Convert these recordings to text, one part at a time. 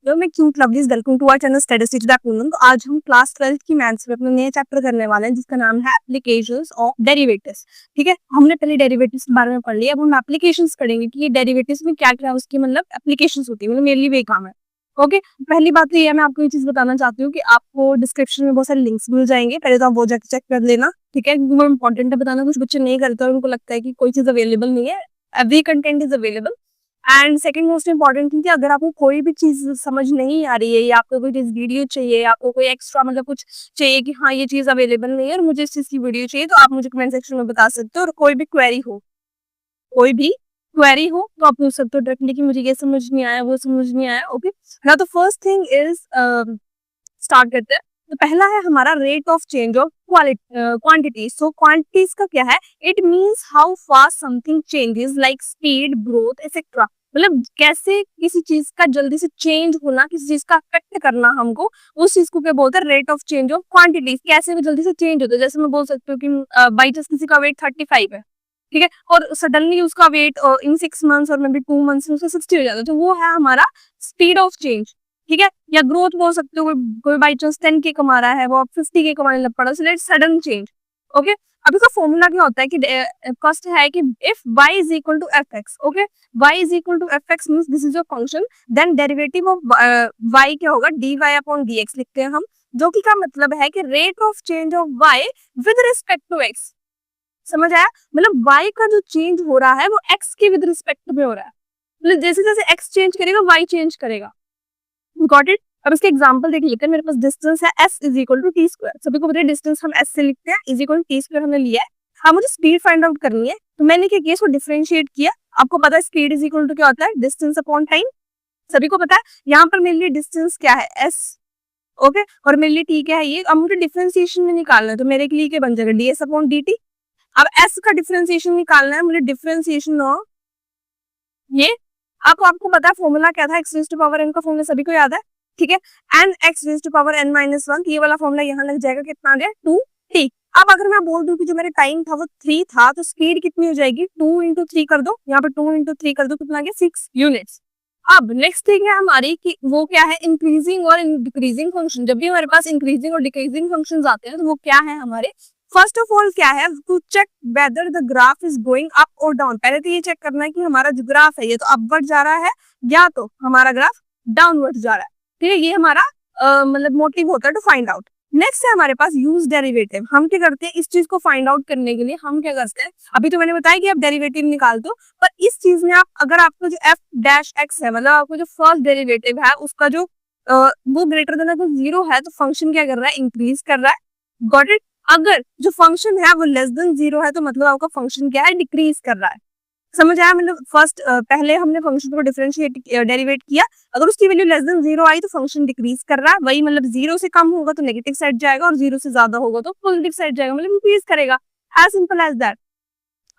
Hello मैं cute lovelies, welcome to our channel statistics that woman. तो आज हम क्लास 12th की मैथ्स में अपना नया चैप्टर करने वाले हैं जिसका नाम है एप्लीकेशंस ऑफ डेरिवेटिव्स। ठीक है, हमने पहले डेरिवेटिव्स के बारे में पढ़ लिया, अब हम एप्लीकेशंस पढ़ेंगे कि ये डेरिवेटिव्स में क्या क्या उसकी मतलब एप्लीकेशंस होती है, मतलब मेनली वही काम है। ओके, पहली बात तो ये है, मैं आपको ये चीज बताना चाहती हूँ कि आपको डिस्क्रिप्शन में बहुत सारे लिंक्स मिल जाएंगे, पहले तो आप वो जाकर चेक कर लेना। ठीक है, क्योंकि वो इंपॉर्टेंट है बताना, कुछ बच्चे नहीं करते और उनको लगता है कि कोई चीज अवेलेबल नहीं है। Every content is available. And second most important thing कि अगर आपको कोई भी चीज समझ नहीं आ रही है या आपको कोई चीज वीडियो चाहिए या आपको कोई एक्स्ट्रा मतलब कुछ चाहिए कि हाँ ये चीज अवेलेबल नहीं है और मुझे इस चीज की वीडियो चाहिए, तो आप मुझे कमेंट सेक्शन में बता सकते हो। और कोई भी क्वेरी हो तो आप पूछ सकते हो डायरेक्टली कि मुझे ये समझ नहीं आया, वो समझ नहीं आया। Okay, now the first thing is, start करते हैं। तो पहला है हमारा rate of change of quantity. So quantities का क्या है? It means how fast something changes, like speed, growth etcetera. मतलब कैसे किसी चीज का जल्दी से चेंज होना, किसी चीज का अफेक्ट करना हमको, उस चीज को क्या बोलते हैं? Rate of change of quantities. कैसे वो जल्दी से चेंज होता है, जैसे मैं बोल सकती हूँ कि बाई चांस किसी का वेट 35 है, ठीक है, और सडनली उसका वेट इन 6 मंथ्स और मे बी 2 मंथ्स में उसका 60 हो जाता है, तो वो है हमारा स्पीड ऑफ चेंज। ठीक है, या ग्रोथ बोल सकते हो, कोई बाई चांस 10K कमा रहा है, वो अब 50K कमाने लग पड़ा, सो सडन चेंज। ओके, अब इसका फॉर्मूला क्या होता है कि फर्स्ट है कि if y is equal to F X, okay, y is equal to F X means this is your function, then derivative of y क्या होगा? dy अपॉन dx लिखते हैं हम, जो कि का मतलब है कि rate of change of y with respect to x। समझ आया? मतलब y का जो चेंज हो रहा है वो x के विद रिस्पेक्ट में हो रहा है, मतलब जैसे जैसे x चेंज करेगा y चेंज करेगा। Got it? अब इसके एग्जांपल देख लेते हैं। मेरे पास डिस्टेंस है s is equal to T square. सभी को पता है डिस्टेंस हम s से लिखते हैं, is equal to T square हमने लिया है। हाँ, मुझे स्पीड फाइंड आउट करनी है, तो मैंने क्या किया, इसको डिफरेंशिएट किया। आपको पता है स्पीड इज इक्वल टू क्या होता है? Distance upon time. सभी को पता है। यहाँ पर मेरे लिए डिस्टेंस क्या है? s, ओके, और मेरे लिए t क्या है? ये। अब मुझे डिफरेंशिएशन में निकालना है, तो मेरे के लिए क्या बन जाएगा? ds upon dt। अब s का डिफरेंशिएशन निकालना है मुझे, डिफरेंशिएशन ऑफ ये। अब आपको पता है फॉर्मूला क्या था? x raise to power n का फॉर्मूला सभी को याद है, ठीक है, n x raise to power n minus 1, ये वाला फॉर्मूला यहाँ लग जाएगा, कितना आ गया? 2t। अब अगर मैं बोल दूं कि जो मेरा टाइम था वो 3 था, तो स्पीड कितनी हो जाएगी? 2 इंटू 3 कर दो, यहाँ पे 2 इंटू 3 कर दो, कितना आ गया? 6 यूनिट्स। अब नेक्स्ट थिंग है हमारी कि वो क्या है? इंक्रीजिंग और डिक्रीजिंग फंक्शन। जब भी हमारे पास इंक्रीजिंग और डिक्रीजिंग फंक्शंस आते हैं तो वो क्या है हमारे? फर्स्ट ऑफ ऑल क्या है? To check whether the graph is going up और डाउन। पहले तो ये चेक करना है कि हमारा जो ग्राफ है ये तो अपवर्ड जा रहा है या तो हमारा ग्राफ डाउनवर्ड जा रहा है। ठीक है, ये हमारा मतलब मोटिव होता है टू फाइंड आउट। नेक्स्ट है हमारे पास यूज डेरिवेटिव। हम क्या करते हैं इस चीज को फाइंड आउट करने के लिए? हम क्या करते हैं, अभी तो मैंने बताया कि आप डेरिवेटिव निकाल दो, पर इस चीज में आप अगर आपको जो एफ डैश एक्स है, मतलब आपको जो फर्स्ट डेरिवेटिव है उसका जो वो ग्रेटर देन अगर 0 है, तो फंक्शन क्या कर रहा है? इंक्रीज कर रहा है। Got it? अगर जो फंक्शन है वो लेस देन 0 है, तो मतलब आपका फंक्शन क्या है? डिक्रीज कर रहा है। समझ आया? मतलब फर्स्ट पहले हमने फंक्शन को डिफरेंशिएट डेरिवेट किया, अगर उसकी वैल्यू लेस देन 0 आई तो फंक्शन डिक्रीज कर रहा है। वही मतलब 0 से कम होगा तो नेगेटिव साइड जाएगा और 0 से ज्यादा होगा तो पॉजिटिव साइड जाएगा, मतलब इंक्रीज करेगा। As simple as that.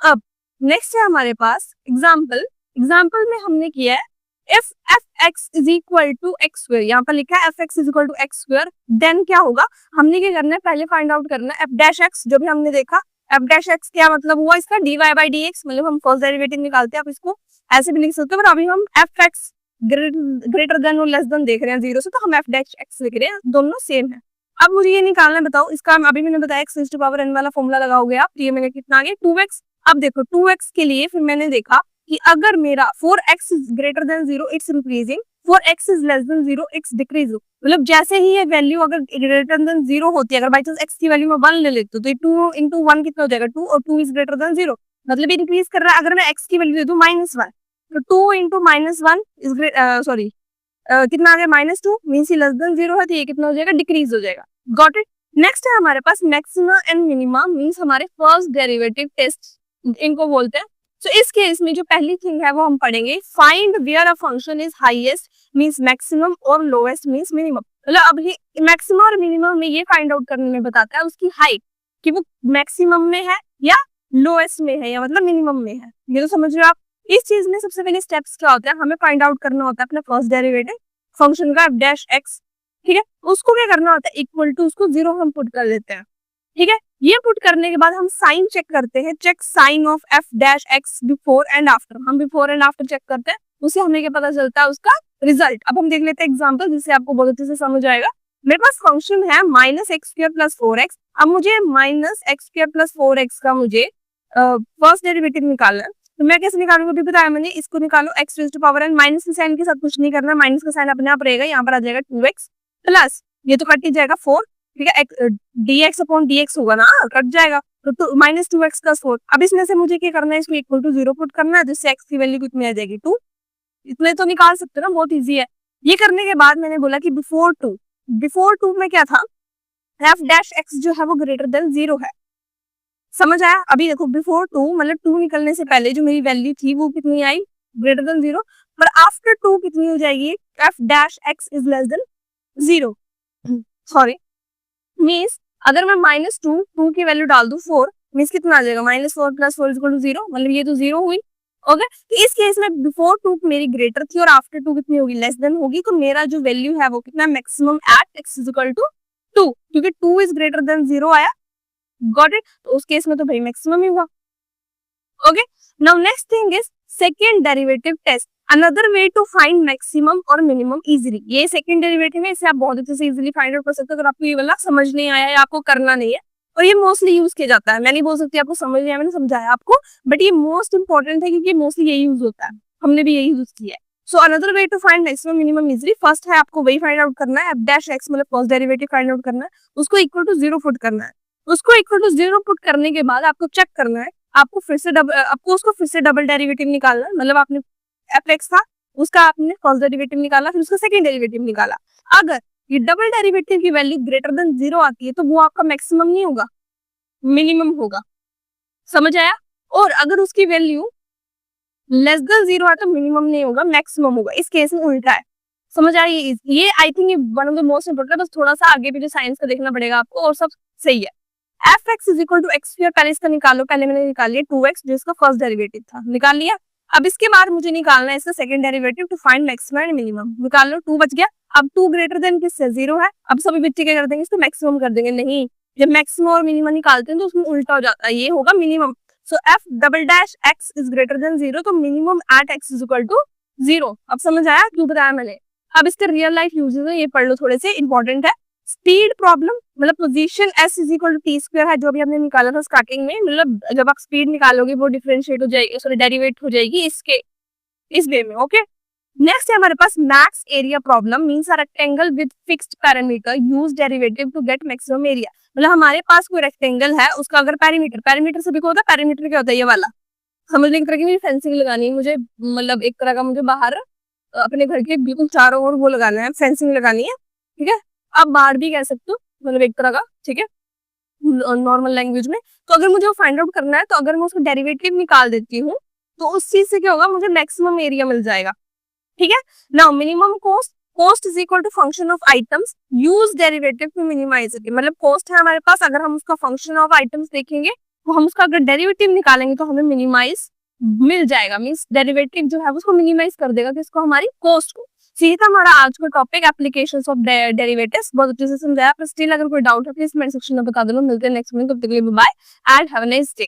अब नेक्स्ट है हमारे पास एग्जाम्पल। एग्जाम्पल में हमने किया है if F X is equal to X square, यहाँ पर लिखा है F X is equal to X square, then क्या होगा? हमने क्या करना है? पहले फाइंड आउट करना है एफ डैश एक्स, जो भी हमने देखा। एफ डैश एक्स क्या मतलब हुआ इसका? D Y by D X, मतलब हम फर्स्ट डेरिवेटिव निकालते हैं, आप इसको ऐसे भी लिख सकते हो, पर अभी हम एफ एक्स ग्रेटर देन और लेस देन देख रहे हैं 0 से, तो हम एफ डैश एक्स लिख रहे हैं, दोनों सेम है। अब मुझे ये निकालना है, बताओ इसका। अभी मैंने बताया X raise to power n वाला फॉर्मूला लगाओगे आप, ये मैंने कितना आ गया? 2x। अब देखो 2x के लिए फिर मैंने देखा कि अगर मेरा 4x is greater than 0 it's increasing, 4x is less than 0 it's decreasing. मतलब जैसे ही ये वैल्यू अगर ग्रेटर देन 0 होती है, अगर बाई चांस x की वैल्यू में 1 ले लेते हो, तो 2 इंटू 1 कितना हो जाएगा? 2, और 2 इज ग्रेटर देन 0, मतलब इंक्रीज कर रहा है। अगर मैं x की वैल्यू दे दूं -1, तो 2 इंटू -1 इज सॉरी कितना आ गया? -2, मीन्स लेस देन 0 है, तो ये कितना हो जाएगा? डिक्रीज हो जाएगा। Got it? नेक्स्ट है हमारे पास मैक्सिमा एंड मिनिमा, मीन्स हमारे फर्स्ट डेरिवेटिव टेस्ट इनको बोलते हैं। तो इस केस में जो पहली थिंग है वो हम पढ़ेंगे, find where a function is highest means maximum और लोएस्ट मीन्स मिनिमम। मतलब अब ये मैक्सिमम और मिनिमम में ये फाइंड आउट करने में बताता है उसकी हाइट, कि वो मैक्सिमम में है या लोएस्ट में है या मतलब मिनिमम में है। ये तो समझ रहे हो आप? इस चीज में सबसे पहले स्टेप्स क्या होता है? हमें फाइंड आउट करना होता है अपना फर्स्ट डेरिवेटिव फंक्शन का एफ डैश एक्स, ठीक है, उसको क्या करना होता है? इक्वल टू, उसको 0 हम पुट कर लेते हैं, ठीक है। ये पुट करने के बाद हम साइन चेक करते हैं, check sign of F dash X before and after. हम बिफोर एंड आफ्टर चेक करते हैं, उससे हमें क्या पता चलता है? उसका रिजल्ट। अब हम देख लेते हैं एग्जाम्पल जिससे आपको बहुत अच्छे से समझ आएगा। मेरे पास फंक्शन है minus x square plus 4x। अब मुझे minus x square plus 4x का मुझे फर्स्ट डेरिवेटिव निकालना है। तो मैं कैसे निकालूंगा, अभी बताया मैंने, इसको निकालो x raise to power n, minus के साइन के साथ कुछ नहीं करना, माइनस का साइन अपने आप रहेगा, यहाँ पर आ जाएगा 2x प्लस ये तो कट ही जाएगा 4, ठीक है, dx अपॉन dx होगा ना, कट जाएगा, तो माइनस 2x का 4। अब इसमें से मुझे क्या करना है, इसको इक्वल टू 0 पुट करना है, जिससे x की वैल्यू कितनी आ जाएगी 2। इतने तो निकाल सकते हो ना, बहुत इजी है। ये करने के बाद मैंने बोला कि बिफोर टू में क्या था, एफ डैश एक्स जो है वो ग्रेटर देन 0 है। समझ आया? अभी देखो बिफोर 2 मतलब 2 निकलने से पहले जो मेरी वैल्यू थी वो कितनी आई, ग्रेटर देन 0, पर आफ्टर 2 कितनी हो जाएगी, F dash X is less than 0। Sorry, means अगर मैं माइनस 2 की वैल्यू डाल दूं 4, मीन्स कितना आ जाएगा, माइनस 4 प्लस 4 इक्वल टू 0, मतलब ये तो 0 हुई। ओके, तो इस केस में बिफोर 2 मेरी ग्रेटर थी और आफ्टर 2 कितनी होगी, लेस देन होगी, तो मेरा जो वैल्यू है वो कितना, maximum at X is equal to 2, क्योंकि 2 इज ग्रेटर देन 0 आया। Got it? तो उस केस में तो भाई मैक्सिमम ही हुआ। Okay, now next thing is second derivative test, another way to find maximum और मिनिमम इजीली। ये सेकंड डेरिवेटिव है, इसे आप बहुत अच्छे से इजीली फाइंड आउट कर सकते हो अगर आपको ये वाला समझ नहीं आया या आपको करना नहीं है, और ये मोस्टली यूज किया जाता है। मैं नहीं बोल सकती आपको समझ नहीं आया, मैंने समझाया आपको, बट ये मोस्ट इंपॉर्टेंट है क्योंकि मोस्टली यही यूज होता है, हमने भी यही यूज किया है। So another way to find maximum minimum easily, first है आपको वही फाइंड आउट करना है, एफ डैश एक्स मतलब फर्स्ट डेरिवेटिव फाइंड आउट करना है, उसको इक्वल टू 0 पुट करना है। उसको इक्वल टू 0 पुट करने के बाद आपको चेक करना है, आपको उसको फिर से डबल डेरिवेटिव निकालना है, मतलब आपने एफ एक्स था उसका आपने फर्स्ट डेरिवेटिव निकाला, फिर उसका सेकंड डेरिवेटिव निकाला। अगर ये डबल डेरिवेटिव की वैल्यू ग्रेटर देन 0 आती है तो वो आपका मैक्सिमम नहीं होगा, मिनिमम होगा। समझ आया? और अगर उसकी वैल्यू लेस देन 0 है तो मिनिमम नहीं होगा, मैक्सिमम होगा। इस केस में उल्टा है। समझ आया? ये I think one of the most important, बस थोड़ा सा आगे भी जो साइंस का देखना पड़ेगा आपको, और सब सही है। F X is equal to X square, पहले इसका निकालो, पहले मैंने निकाल लिया 2x जिसका फर्स्ट डेरिवेटिव था, निकाल लिया। अब इसके बाद मुझे निकालना है इसका second derivative two find maximum and minimum. निकाल लो, 2 बच गया। अब 2 ग्रेटर देन किससे, 0 है। अब सभी बच्चे क्या कर देंगे, इसको मैक्सिमम कर देंगे, नहीं, जब मैक्सिमम और मिनिमम निकालते हैं तो उसमें उल्टा हो जाता है, ये होगा minimum. So F double dash X is greater than 0, तो minimum at X is equal to 0। अब समझ आया क्यों बताया मैंने? अब इसके रियल लाइफ यूजेस है, ये पढ़ लो, थोड़े से इंपॉर्टेंट है। स्पीड प्रॉब्लम, मतलब position s is equal to T square है, जो भी हमने निकाला था स्टार्टिंग में, मतलब जब आप स्पीड निकालोगे वो डिफरेंशिएट हो जाएगी, सॉरी डेरिवेट हो जाएगी इसके इस वे में। ओके, नेक्स्ट है हमारे पास max area problem, means a rectangle with fixed parameter use derivative to get maximum area. मतलब हमारे पास कोई रेक्टेंगल है, उसका अगर पैरामीटर से भी होता है, पैरामीटर क्या होता है, ये वाला समझने की तरह की मुझे फेंसिंग लगानी है, मुझे मतलब एक तरह का मुझे बाहर अपने घर के बिल्कुल चारों ओर वो लगाना है, फेंसिंग लगानी है, ठीक है। आप बाहर भी कह सकते हो, मतलब एक तरह का, ठीक है, नॉर्मल लैंग्वेज में। तो अगर मुझे वो फाइंड आउट करना है, तो अगर मैं उसका डेरिवेटिव निकाल देती हूँ तो उस चीज से क्या होगा, मुझे मैक्सिमम एरिया मिल जाएगा, ठीक है। Now minimum cost is equal to function of items, use derivative to minimise it. मतलब कॉस्ट है हमारे पास, अगर हम उसका फंक्शन ऑफ आइटम्स देखेंगे तो हम उसका अगर डेरिवेटिव निकालेंगे तो हमें मिनिमाइज मिल जाएगा, मींस डेरिवेटिव जो है उसको मिनिमाइज कर देगा किसको, हमारी कॉस्ट को। तो ये था हमारा आज का टॉपिक, एप्लीकेशंस ऑफ डेरिवेटिव्स। बहुत अच्छे से समझाया, पर स्टिल अगर कोई डाउट है प्लीज कमेंट सेक्शन में बता देना। मिलते हैं नेक्स्ट में, तब तक के लिए bye and have a nice day.